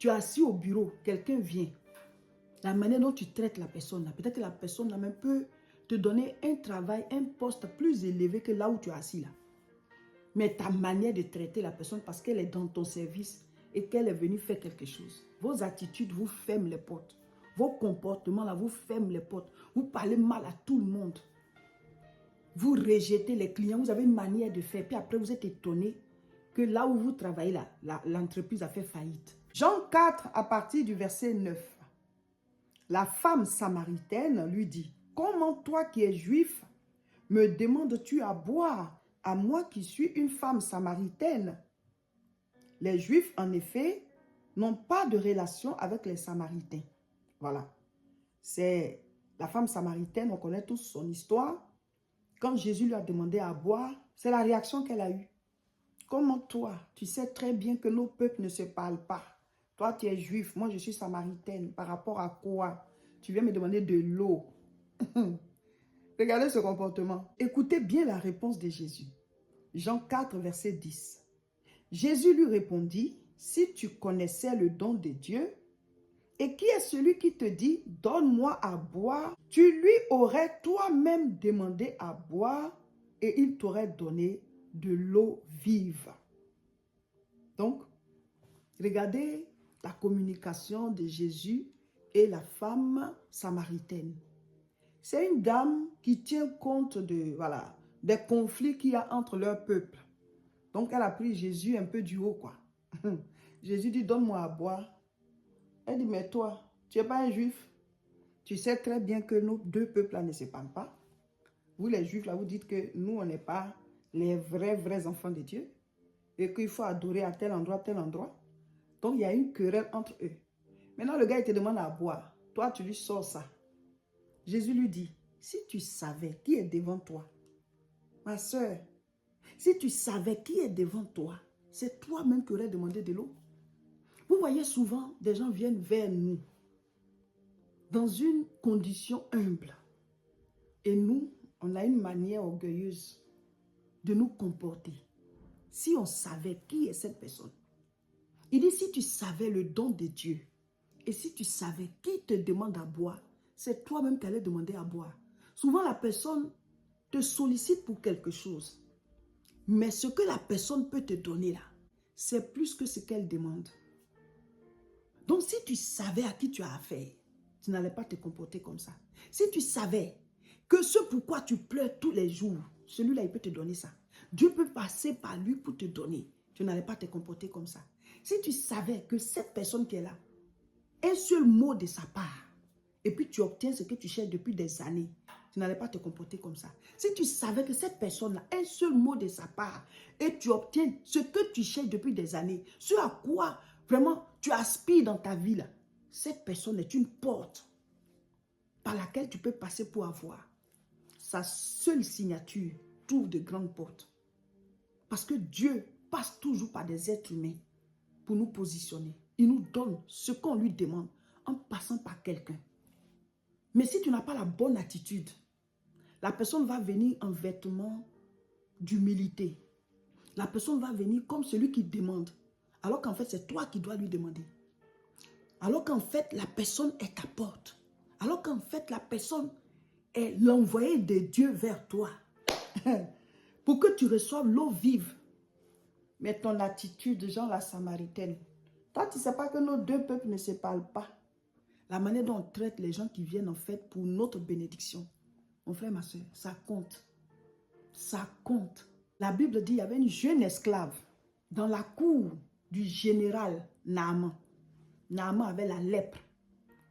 Tu es assis au bureau, quelqu'un vient. La manière dont tu traites la personne, peut-être que la personne là même peut te donner un travail, un poste plus élevé que là où tu es assis là. Mais ta manière de traiter la personne parce qu'elle est dans ton service et qu'elle est venue faire quelque chose. Vos attitudes vous ferment les portes. Vos comportements là vous ferment les portes. Vous parlez mal à tout le monde. Vous rejetez les clients. Vous avez une manière de faire. Puis après vous êtes étonné que là où vous travaillez là, l'entreprise a fait faillite. Jean 4 à partir du verset 9. La femme samaritaine lui dit, « Comment toi qui es juif, me demandes-tu à boire, à moi qui suis une femme samaritaine? » Les Juifs, en effet, n'ont pas de relation avec les Samaritains. Voilà. C'est la femme samaritaine, on connaît tous son histoire. Quand Jésus lui a demandé à boire, c'est la réaction qu'elle a eue. « Comment toi, tu sais très bien que nos peuples ne se parlent pas. Toi, tu es juif, moi je suis samaritaine. Par rapport à quoi? Tu viens me demander de l'eau. » Regardez ce comportement. Écoutez bien la réponse de Jésus. Jean 4, verset 10. Jésus lui répondit, « Si tu connaissais le don de Dieu, et qui est celui qui te dit, donne-moi à boire, tu lui aurais toi-même demandé à boire et il t'aurait donné de l'eau vive. » Donc, regardez la communication de Jésus et la femme samaritaine. C'est une dame qui tient compte de, voilà, des conflits qu'il y a entre leur peuple. Donc, elle a pris Jésus un peu du haut, quoi. Jésus dit, donne-moi à boire. Elle dit, mais toi, tu n'es pas un juif. Tu sais très bien que nos deux peuples-là ne se parlent pas. Vous, les juifs, là, vous dites que nous, on n'est pas les vrais enfants de Dieu. Et qu'il faut adorer à tel endroit, tel endroit. Donc, il y a une querelle entre eux. Maintenant, le gars, il te demande à boire. Toi, tu lui sors ça. Jésus lui dit, si tu savais qui est devant toi, ma soeur, si tu savais qui est devant toi, c'est toi-même qui aurais demandé de l'eau. Vous voyez souvent, des gens viennent vers nous dans une condition humble. Et nous, on a une manière orgueilleuse de nous comporter. Si on savait qui est cette personne. Il dit, si tu savais le don de Dieu, et si tu savais qui te demande à boire, c'est toi-même qui allais demander à boire. Souvent, la personne te sollicite pour quelque chose. Mais ce que la personne peut te donner là, c'est plus que ce qu'elle demande. Donc, si tu savais à qui tu as affaire, tu n'allais pas te comporter comme ça. Si tu savais que ce pourquoi tu pleures tous les jours, celui-là, il peut te donner ça. Dieu peut passer par lui pour te donner. Tu n'allais pas te comporter comme ça. Si tu savais que cette personne qui est là, un seul mot de sa part, et puis tu obtiens ce que tu cherches depuis des années, tu n'allais pas te comporter comme ça. Si tu savais que cette personne-là, un seul mot de sa part, et tu obtiens ce que tu cherches depuis des années, ce à quoi vraiment tu aspires dans ta vie, là, cette personne est une porte par laquelle tu peux passer pour avoir. Sa seule signature t'ouvre de grandes portes. Parce que Dieu passe toujours par des êtres humains pour nous positionner. Il nous donne ce qu'on lui demande en passant par quelqu'un. Mais si tu n'as pas la bonne attitude, la personne va venir en vêtement d'humilité. La personne va venir comme celui qui demande, alors qu'en fait, c'est toi qui dois lui demander. Alors qu'en fait, la personne est ta porte. Alors qu'en fait, la personne est l'envoyé de Dieu vers toi. Pour que tu reçoives l'eau vive. Mais ton attitude, Jean la Samaritaine, toi, tu ne sais pas que nos deux peuples ne se parlent pas. La manière dont on traite les gens qui viennent en fait pour notre bénédiction. Mon frère, ma soeur, ça compte. Ça compte. La Bible dit qu'il y avait une jeune esclave dans la cour du général Naaman. Naaman avait la lèpre.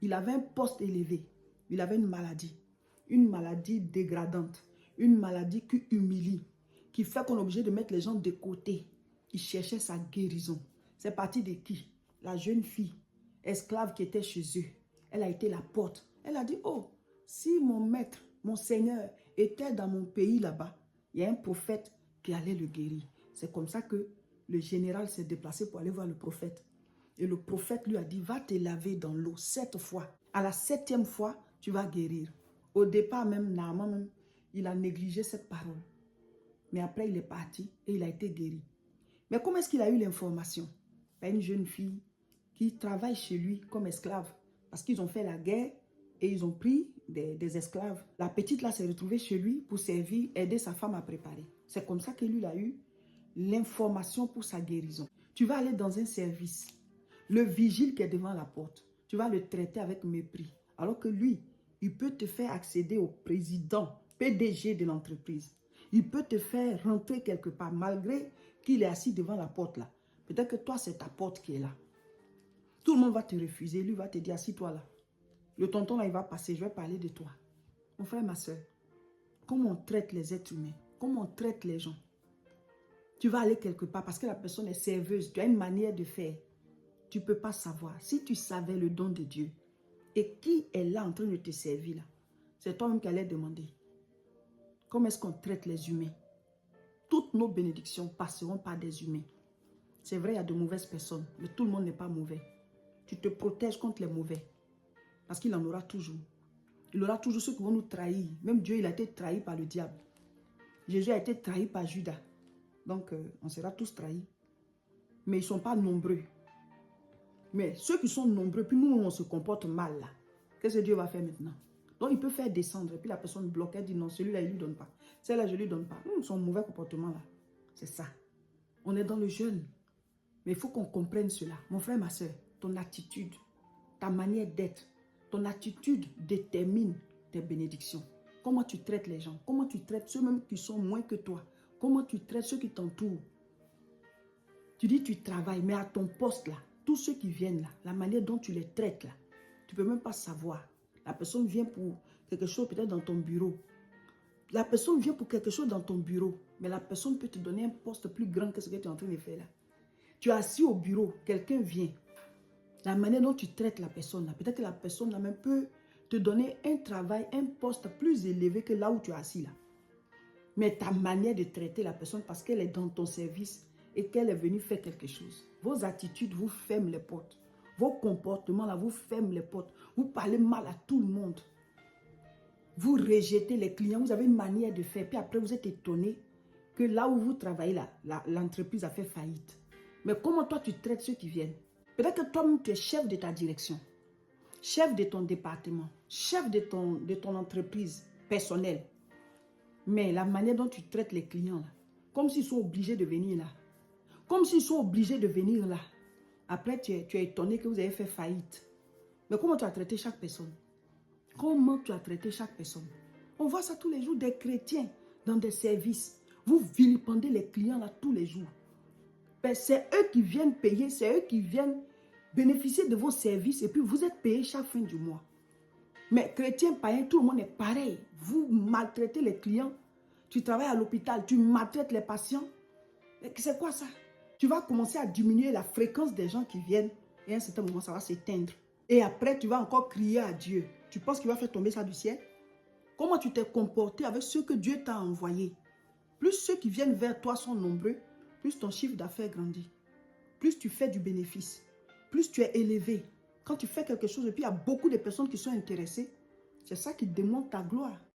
Il avait un poste élevé. Il avait une maladie dégradante, une maladie qui humilie, qui fait qu'on est obligé de mettre les gens de côté. Il cherchait sa guérison. C'est parti de qui? La jeune fille, esclave qui était chez eux. Elle a été la porte. Elle a dit, oh, si mon maître, mon Seigneur était dans mon pays là-bas, il y a un prophète qui allait le guérir. C'est comme ça que le général s'est déplacé pour aller voir le prophète. Et le prophète lui a dit, va te laver dans l'eau 7 fois. À la 7e fois, tu vas guérir. Au départ même, Naaman même, il a négligé cette parole. Mais après, il est parti et il a été guéri. Mais comment est-ce qu'il a eu l'information? Une jeune fille qui travaillent chez lui comme esclaves parce qu'ils ont fait la guerre et ils ont pris des esclaves. La petite là s'est retrouvée chez lui pour servir, aider sa femme à préparer. C'est comme ça que lui il a eu l'information pour sa guérison. Tu vas aller dans un service. Le vigile qui est devant la porte, tu vas le traiter avec mépris. Alors que lui, il peut te faire accéder au président, PDG de l'entreprise. Il peut te faire rentrer quelque part malgré qu'il est assis devant la porte là. Peut-être que toi, c'est ta porte qui est là. Tout le monde va te refuser. Lui va te dire, assis-toi là. Le tonton là, il va passer. Je vais parler de toi. Mon frère, ma soeur, comment on traite les êtres humains? Comment on traite les gens? Tu vas aller quelque part parce que la personne est serveuse. Tu as une manière de faire. Tu ne peux pas savoir. Si tu savais le don de Dieu et qui est là en train de te servir là, c'est toi-même qui allais demander. Comment est-ce qu'on traite les humains? Toutes nos bénédictions passeront par des humains. C'est vrai, il y a de mauvaises personnes, mais tout le monde n'est pas mauvais. Tu te protèges contre les mauvais. Parce qu'il en aura toujours. Il aura toujours ceux qui vont nous trahir. Même Dieu, il a été trahi par le diable. Jésus a été trahi par Judas. Donc, on sera tous trahis. Mais ils ne sont pas nombreux. Mais ceux qui sont nombreux, puis nous, on se comporte mal là. Qu'est-ce que Dieu va faire maintenant? Donc, il peut faire descendre. Et puis la personne bloque, elle dit non, celui-là, il ne lui donne pas. Celle-là, je ne lui donne pas. Son mauvais comportement là. C'est ça. On est dans le jeûne. Mais il faut qu'on comprenne cela. Mon frère, ma soeur, ton attitude, ta manière d'être, ton attitude détermine tes bénédictions. Comment tu traites les gens? Comment tu traites ceux même qui sont moins que toi? Comment tu traites ceux qui t'entourent? Tu dis tu travailles, mais à ton poste là, tous ceux qui viennent là, la manière dont tu les traites là, tu ne peux même pas savoir. La personne vient pour quelque chose peut-être dans ton bureau. La personne vient pour quelque chose dans ton bureau, mais la personne peut te donner un poste plus grand que ce que tu es en train de faire là. Tu es assis au bureau, quelqu'un vient. La manière dont tu traites la personne, peut-être que la personne là même peut te donner un travail, un poste plus élevé que là où tu es assis là. Mais ta manière de traiter la personne parce qu'elle est dans ton service et qu'elle est venue faire quelque chose. Vos attitudes vous ferment les portes. Vos comportements là vous ferment les portes. Vous parlez mal à tout le monde. Vous rejetez les clients. Vous avez une manière de faire. Puis après vous êtes étonné que là où vous travaillez là, l'entreprise a fait faillite. Mais comment toi tu traites ceux qui viennent? Peut-être que toi-même tu es chef de ta direction, chef de ton département, chef de ton entreprise personnelle. Mais la manière dont tu traites les clients là, comme s'ils sont obligés de venir là. Comme s'ils sont obligés de venir là. Après tu es étonné que vous avez fait faillite. Mais comment tu as traité chaque personne? Comment tu as traité chaque personne? On voit ça tous les jours, des chrétiens dans des services. Vous vilipendez les clients là tous les jours. C'est eux qui viennent payer, c'est eux qui viennent bénéficier de vos services et puis vous êtes payé chaque fin du mois. Mais chrétiens, païens, tout le monde est pareil. Vous maltraitez les clients. Tu travailles à l'hôpital, tu maltraites les patients. C'est quoi ça? Tu vas commencer à diminuer la fréquence des gens qui viennent et à un certain moment, ça va s'éteindre. Et après, tu vas encore crier à Dieu. Tu penses qu'il va faire tomber ça du ciel? Comment tu t'es comporté avec ceux que Dieu t'a envoyés? Plus ceux qui viennent vers toi sont nombreux, plus ton chiffre d'affaires grandit. Plus tu fais du bénéfice. Plus tu es élevé. Quand tu fais quelque chose et puis il y a beaucoup de personnes qui sont intéressées, c'est ça qui démontre ta gloire.